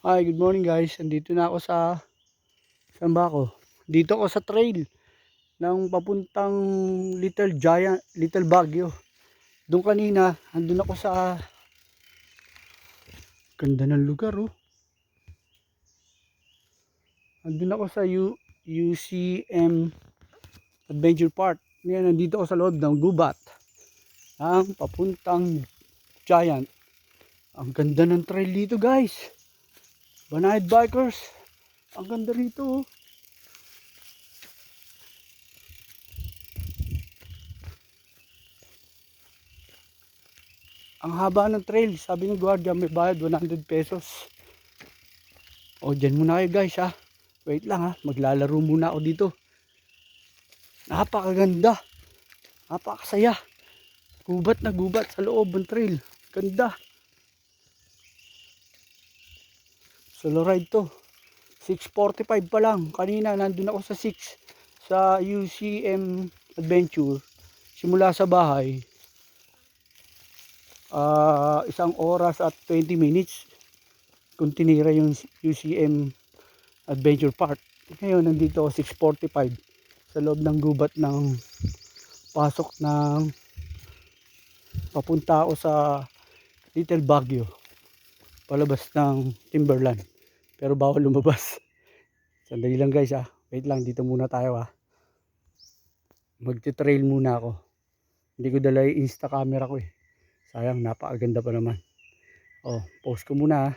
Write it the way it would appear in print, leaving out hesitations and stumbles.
Hi, good morning guys. Andito na ako saan ba ako? Dito ako sa trail ng papuntang Little Baguio. Doon kanina, andun ako sa ganda ng lugar oh. Andun ako sa UCM Adventure Park. Ngayon, nandito ako sa loob ng gubat ang papuntang Giant. Ang ganda ng trail dito guys. Banayad Bikers. Ang ganda rito oh. Ang haba ng trail, sabi ng guardia may bayad 100 pesos. O dyan muna kayo guys ha. Wait lang ha, maglalaro muna ako dito. Napakaganda, napakasaya. Gubat na gubat sa loob ng trail. Ganda. Solo ride to. 6:45 pa lang. Kanina nandun ako sa 6 sa UCM Adventure. Simula sa bahay, 1 oras at 20 minutes kung tinira yung UCM Adventure Park. Ngayon nandito ako 6:45 sa loob ng gubat ng pasok ng papunta ako sa Little Baguio palabas ng Timberland, pero bawal lumabas. Sandali lang guys ha, wait lang, dito muna tayo ha. Magte-trail muna ako, hindi ko dala yung insta camera ko eh, sayang, napakaganda pa naman. Post ko muna ha.